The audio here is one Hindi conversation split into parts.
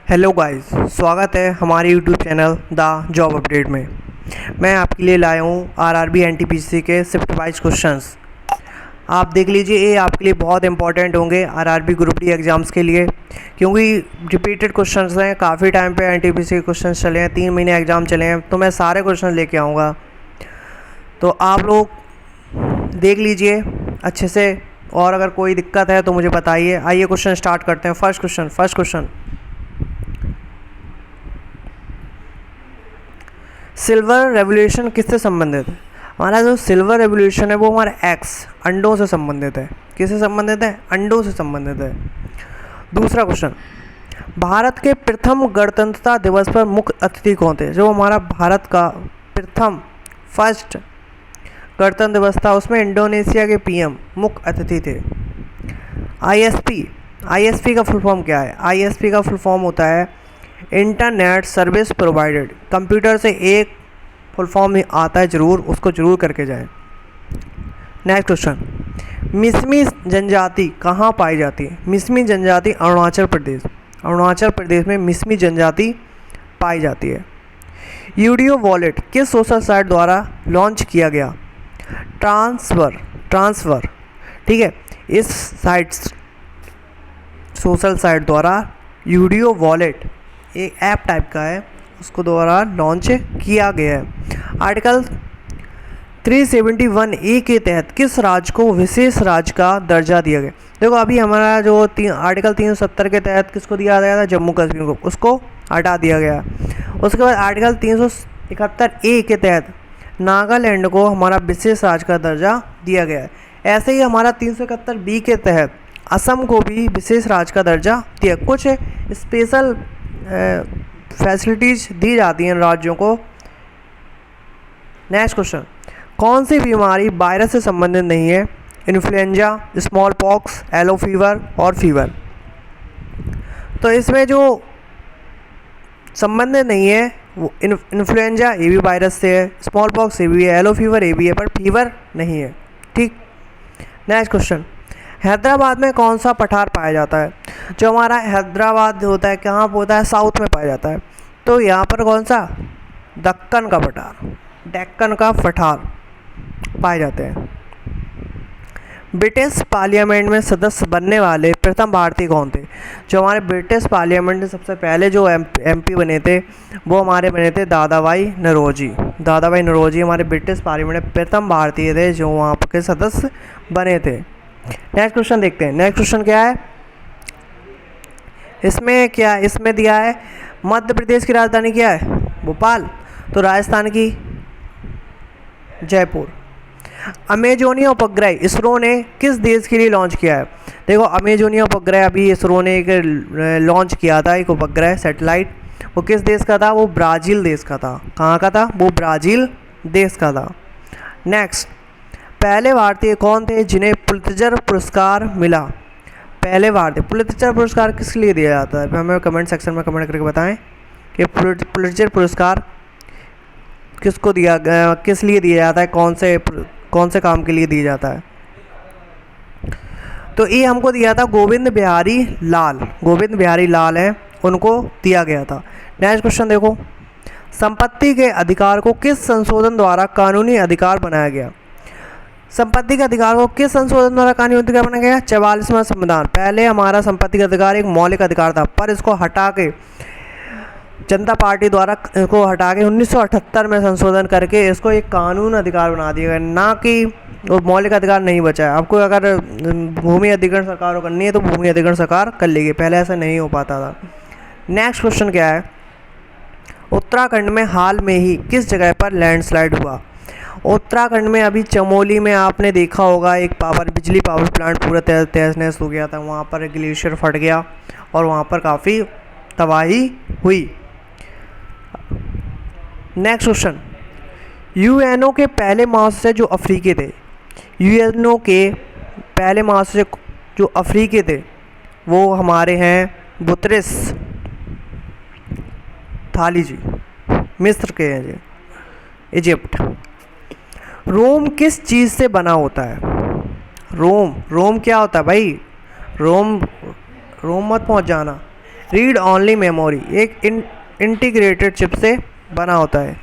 हेलो गाइस, स्वागत है हमारे YouTube channel the job update में। मैं आपके लिए लाया हूँ आरआरबी एनटीपीसी के शिफ्ट वाइज क्वेश्चंस। आप देख लीजिए, ये आपके लिए बहुत इंपॉर्टेंट होंगे आरआरबी ग्रुप डी एग्ज़ाम्स के लिए, क्योंकि रिपीटेड क्वेश्चंस हैं। काफ़ी टाइम पे एनटीपीसी के क्वेश्चंस चले हैं, 3 महीने एग्ज़ाम चले हैं, तो मैं सारे क्वेश्चन लेके आऊँगा। तो आप लोग देख लीजिए अच्छे से, और अगर कोई दिक्कत है तो मुझे बताइए। आइए क्वेश्चन स्टार्ट करते हैं। फर्स्ट क्वेश्चन, सिल्वर रेवोल्यूशन किससे संबंधित है? हमारा जो सिल्वर रेवोल्यूशन है वो हमारे एक्स अंडों से संबंधित है। किससे संबंधित है? अंडों से संबंधित है। दूसरा क्वेश्चन, भारत के प्रथम गणतंत्रता दिवस पर मुख्य अतिथि कौन थे? जो हमारा भारत का प्रथम फर्स्ट गणतंत्र दिवस था, उसमें इंडोनेशिया के पीएम मुख्य अतिथि थे। आईएसपी का फुल फॉर्म क्या है? आईएसपी का फुल फॉर्म होता है इंटरनेट सर्विस प्रोवाइडेड। कंप्यूटर से एक फुल फॉर्म ही आता है, ज़रूर उसको ज़रूर करके जाएं। नेक्स्ट क्वेश्चन, मिसमी जनजाति कहाँ पाई जाती है? मिसमी जनजाति अरुणाचल प्रदेश में मिसमी जनजाति पाई जाती है। यूडियो वॉलेट किस सोशल साइट द्वारा लॉन्च किया गया? ट्रांसफर, ठीक है। इस सोशल साइट द्वारा यूडियो वॉलेट एक ऐप टाइप का है, उसको द्वारा लॉन्च किया गया है। आर्टिकल 371 ए के तहत किस राज्य को विशेष राज्य का दर्जा दिया गया? देखो, अभी हमारा जो आर्टिकल 370 के तहत किसको दिया गया था? जम्मू कश्मीर को, उसको हटा दिया गया। उसके बाद आर्टिकल 371 ए के तहत नागालैंड को हमारा विशेष राज्य का दर्जा दिया गया है। ऐसे ही हमारा 371 बी के तहत असम को भी विशेष राज्य का दर्जा दिया। कुछ स्पेशल फैसिलिटीज़ दी जाती हैं राज्यों को। नेक्स्ट क्वेश्चन, कौन सी बीमारी वायरस से संबंधित नहीं है? Influenza, small pox, yellow fever और फीवर। तो इसमें जो संबंधित नहीं है वो इन्फ्लुएंजा ये भी वायरस से है, स्मॉल पॉक्स ये भी है, येलो फीवर ये भी है, पर फीवर नहीं है। ठीक। नेक्स्ट क्वेश्चन, हैदराबाद में कौन सा पठार पाया जाता है? जो हमारा हैदराबाद होता है कहाँ होता है? साउथ में पाया जाता है। तो यहाँ पर कौन सा? दक्कन का पठार, डेक्कन का पठार पाए जाते हैं। ब्रिटिश पार्लियामेंट में सदस्य बनने वाले प्रथम भारतीय कौन थे? जो हमारे ब्रिटिश पार्लियामेंट में सबसे पहले जो एमपी बने थे वो हमारे बने थे दादा भाई नौरोजी हमारे ब्रिटिश पार्लियामेंट में प्रथम भारतीय थे जो वहाँ के सदस्य बने थे। नेक्स्ट क्वेश्चन देखते हैं। नेक्स्ट क्वेश्चन क्या है इसमें दिया है मध्य प्रदेश की राजधानी क्या है? भोपाल। तो राजस्थान की जयपुर। अमेजोनिया उपग्रह इसरो ने किस देश के लिए लॉन्च किया है? देखो, अमेजोनिया उपग्रह अभी इसरो ने एक लॉन्च किया था, एक उपग्रह सैटेलाइट। वो किस देश का था? वो ब्राज़ील देश का था। कहाँ का था? वो ब्राज़ील देश का था। नेक्स्ट, पहले भारतीय कौन थे जिन्हें पुलित्ज़र पुरस्कार मिला? पहले भारतीय पुलित्ज़र पुरस्कार किस लिए दिया जाता है? हमें कमेंट सेक्शन में कमेंट करके बताएं कि पुलित्ज़र पुरस्कार किसको दिया गया, किस लिए दिया जाता है, कौन से काम के लिए दिया जाता है? तो ये हमको दिया था गोविंद बिहारी लाल हैं, उनको दिया गया था। नेक्स्ट क्वेश्चन देखो, संपत्ति के अधिकार को किस संशोधन द्वारा कानूनी अधिकार बनाया गया? संपत्ति के अधिकार को किस संशोधन द्वारा कानूनी अधिकार बनाया गया? 44वां संविधान। पहले हमारा संपत्ति का अधिकार एक मौलिक अधिकार था, पर इसको हटा के जनता पार्टी द्वारा इसको हटा के 1978 में संशोधन करके इसको एक कानून अधिकार बना दिया गया, ना कि वो मौलिक अधिकार नहीं बचा है। आपको अगर भूमि अधिग्रहण सरकार को करनी है तो भूमि अधिग्रहण सरकार कर लेगी, पहले ऐसा नहीं हो पाता था। नेक्स्ट क्वेश्चन क्या है, उत्तराखंड में हाल में ही किस जगह पर लैंडस्लाइड हुआ? उत्तराखंड में अभी चमोली में आपने देखा होगा एक बिजली पावर प्लांट पूरा तहस नहस हो गया था। वहाँ पर ग्लेशियर फट गया और वहाँ पर काफ़ी तबाही हुई। नेक्स्ट क्वेश्चन, यूएनओ के पहले महासचिव जो अफ्रीकी थे, यूएनओ के पहले महासचिव जो अफ्रीकी थे वो हमारे हैं बुतरेस थाली जी, मिस्र के हैं जी, इजिप्ट। रोम किस चीज़ से बना होता है? रोम क्या होता है भाई? रोम मत पहुंच जाना। रीड ओनली मेमोरी एक इंटीग्रेटेड चिप से बना होता है।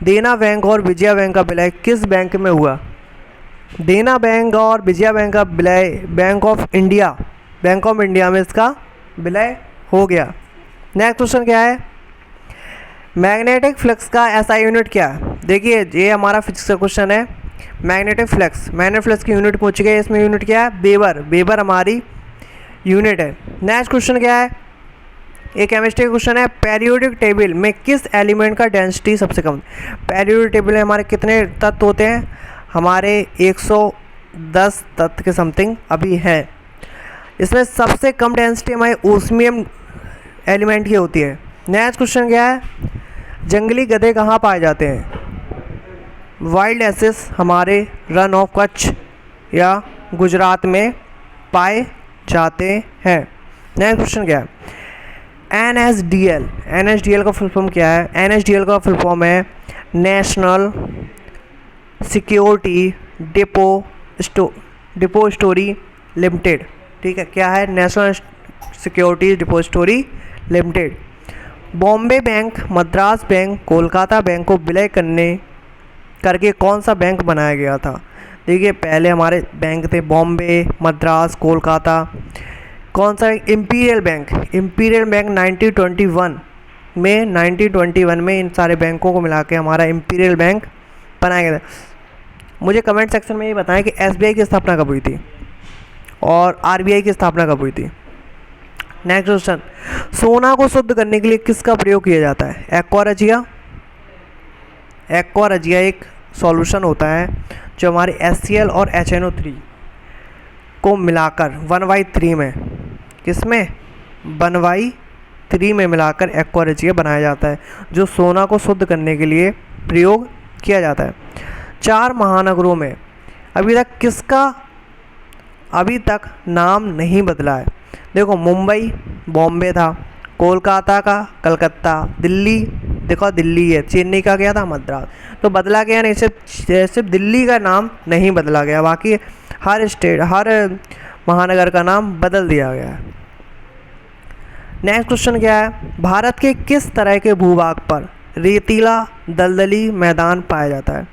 देना बैंक और विजया बैंक का विलय किस बैंक में हुआ? देना बैंक और विजया बैंक का विलय बैंक ऑफ इंडिया में इसका विलय हो गया। नेक्स्ट क्वेश्चन क्या है? मैग्नेटिक फ्लक्स का एसआई यूनिट क्या है? देखिए ये हमारा फिजिक्स का क्वेश्चन है। मैग्नेटिक फ्लक्स की यूनिट पूछ गए, इसमें यूनिट क्या है? वेबर हमारी यूनिट है। नेक्स्ट क्वेश्चन क्या है? ये केमिस्ट्री का क्वेश्चन है। पेरियोडिक टेबल में किस एलिमेंट का डेंसिटी सबसे कम? पेरियोडिक टेबल में हमारे कितने तत्व होते हैं? हमारे 110 तत्व के समथिंग अभी है। इसमें सबसे कम डेंसिटी हमारे ओस्मियम एलिमेंट की होती है। नेक्स्ट क्वेश्चन क्या है? जंगली गधे कहाँ पाए जाते हैं? वाइल्ड एसेस हमारे रन ऑफ कच्छ या गुजरात में पाए जाते हैं। नेक्स्ट क्वेश्चन क्या है? NSDL का फुल फॉर्म क्या है? NSDL का फुल फॉर्म है नेशनल सिक्योरिटी डिपोजिटरी लिमिटेड। ठीक है, क्या है? National security depository limited. Bombay bank, Madras bank, Kolkata bank को विलय करके कौन सा बैंक बनाया गया था? देखिए पहले हमारे बैंक थे बॉम्बे, मद्रास, कोलकाता। कौन सा? इंपीरियल बैंक 1921 में इन सारे बैंकों को मिला के हमारा इंपीरियल बैंक बनाया गया था। मुझे कमेंट सेक्शन में ये बताएं कि SBI की स्थापना कब हुई थी और RBI की स्थापना कब हुई थी। नेक्स्ट क्वेश्चन, सोना को शुद्ध करने के लिए किसका प्रयोग किया जाता है? एक्वा एक सॉल्यूशन होता है जो हमारे HCl और HNO3 को मिलाकर 1/3 में, किसमें? 1/3 में मिलाकर एक्वा बनाया जाता है जो सोना को शुद्ध करने के लिए प्रयोग किया जाता है। 4 महानगरों में अभी तक नाम नहीं बदला है। देखो मुंबई बॉम्बे था, कोलकाता का कलकत्ता, दिल्ली देखो दिल्ली है, चेन्नई का क्या था? मद्रास। तो बदला गया नहीं, सिर्फ दिल्ली का नाम नहीं बदला गया, बाकी हर महानगर का नाम बदल दिया गया है। नेक्स्ट क्वेश्चन क्या है? भारत के किस तरह के भूभाग पर रेतीला दलदली मैदान पाया जाता है?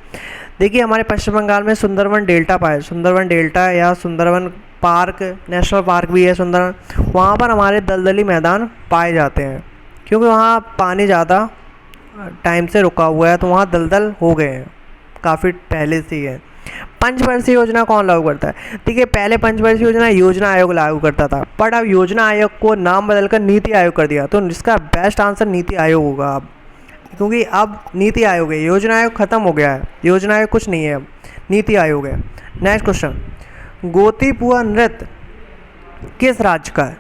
देखिए हमारे पश्चिम बंगाल में सुंदरवन डेल्टा या सुंदरवन पार्क, नेशनल पार्क भी है सुंदरवन, वहाँ पर हमारे दलदली मैदान पाए जाते हैं क्योंकि वहाँ पानी ज़्यादा टाइम से रुका हुआ है, तो वहाँ दलदल हो गए हैं, काफ़ी पहले से ही है। पंचवर्षीय योजना कौन लागू करता है? देखिए पहले पंचवर्षीय योजना आयोग लागू करता था, बट अब योजना आयोग को नाम बदलकर नीति आयोग कर दिया, तो इसका बेस्ट आंसर नीति आयोग होगा अब, क्योंकि अब नीति आयोग है, योजना आयोग खत्म हो गया है, योजना आयोग कुछ नहीं है, अब नीति आयोग है। नेक्स्ट क्वेश्चन, गोतीपुआ नृत्य किस राज्य का है?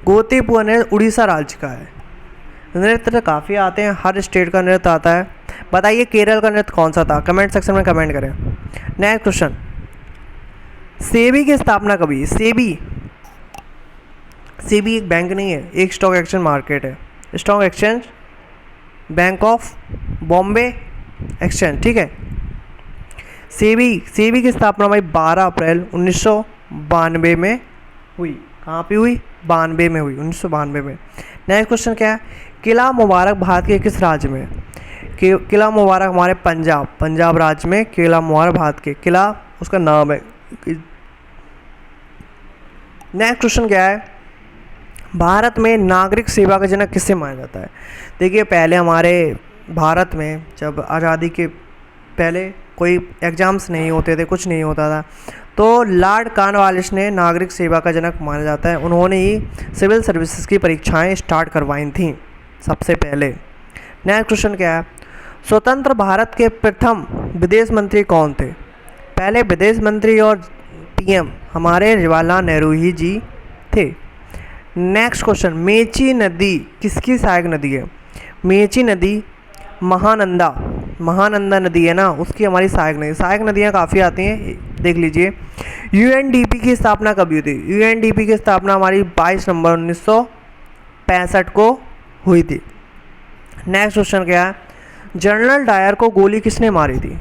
गोतीपुआ नृत्य उड़ीसा राज्य का है। नृत्य तो काफ़ी आते हैं, हर स्टेट का नृत्य आता है। बताइए केरल का नृत्य कौन सा था? कमेंट सेक्शन में कमेंट करें। नेक्स्ट क्वेश्चन, सेबी की स्थापना कब हुई? सेबी एक बैंक नहीं है, एक स्टॉक एक्सचेंज मार्केट है, stock exchange bank of Bombay exchange. ठीक है, सेबी की स्थापना भाई 12 अप्रैल 1992 में हुई। कहाँ पे हुई? 92 में हुई, 1992 में। नेक्स्ट क्वेश्चन क्या है? किला मुबारक भारत के किस राज्य में? किला मुबारक हमारे पंजाब राज्य में किला मुबारक भारत के किला उसका नाम है। नेक्स्ट क्वेश्चन क्या है? भारत में नागरिक सेवा का जनक किससे माना जाता है? देखिए पहले हमारे भारत में जब आज़ादी के पहले कोई एग्ज़ाम्स नहीं होते थे, कुछ नहीं होता था, तो लॉर्ड कॉर्नवालिस ने नागरिक सेवा का जनक माना जाता है। उन्होंने ही सिविल सर्विसेज की परीक्षाएं स्टार्ट करवाई थी सबसे पहले। नेक्स्ट क्वेश्चन क्या है? स्वतंत्र भारत के प्रथम विदेश मंत्री कौन थे? पहले विदेश मंत्री और PM हमारे जवाहरलाल नेहरू ही जी थे। नेक्स्ट क्वेश्चन, मेची नदी किसकी सहायक नदी है? मेची नदी महानंदा नदी है ना, उसकी हमारी सहायक नदियाँ काफ़ी आती हैं, देख लीजिए। UNDP की स्थापना कब हुई थी? UNDP की स्थापना हमारी 22 नवंबर 1965 को हुई थी। नेक्स्ट क्वेश्चन क्या है? जनरल डायर को गोली किसने मारी थी?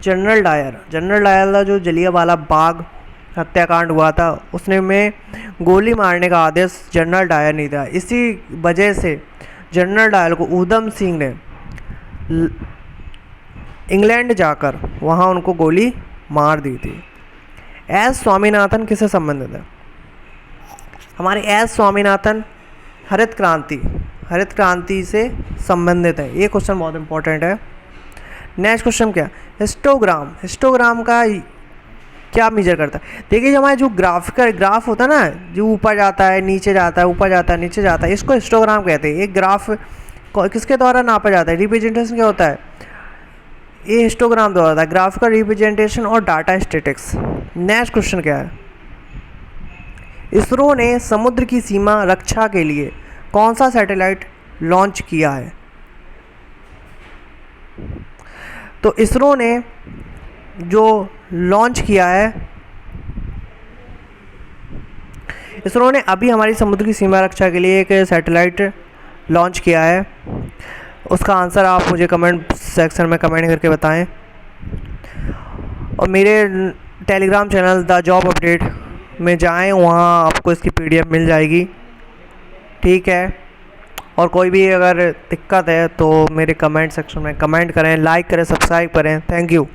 जनरल डायर था जो जलियांवाला बाग हत्याकांड हुआ था, उसने में गोली मारने का आदेश जनरल डायर ने दिया। इसी वजह से जनरल डायर को ऊधम सिंह ने इंग्लैंड जाकर वहाँ उनको गोली मार दी थी। एस स्वामीनाथन किससे संबंधित है? हमारे एस स्वामीनाथन हरित क्रांति से संबंधित है। ये क्वेश्चन बहुत इंपॉर्टेंट है। नेक्स्ट क्वेश्चन क्या? हिस्टोग्राम का क्या मेजर करता है? देखिए हमारे जो ग्राफ होता है ना, जो ऊपर जाता है नीचे जाता है, ऊपर जाता है नीचे जाता है, इसको हिस्टोग्राम कहते हैं। एक ग्राफ किसके द्वारा नापा जाता है? रिप्रेजेंटेशन क्या होता है? ये हिस्टोग्राम द्वारा होता है, ग्राफिकल रिप्रेजेंटेशन और डाटा स्टैटिक्स। नेक्स्ट क्वेश्चन क्या है? इसरो ने समुद्र की सीमा रक्षा के लिए कौन सा सैटेलाइट लॉन्च किया है? तो इसरो ने जो लॉन्च किया है, इसरो ने अभी हमारी समुद्र की सीमा रक्षा के लिए एक सैटेलाइट लॉन्च किया है। उसका आंसर आप मुझे कमेंट सेक्शन में कमेंट करके बताएं। और मेरे Telegram channel the job update में जाएं, वहाँ आपको इसकी PDF मिल जाएगी, ठीक है। और कोई भी अगर दिक्कत है तो मेरे कमेंट सेक्शन में कमेंट करें, लाइक करें, सब्सक्राइब करें। Thank you.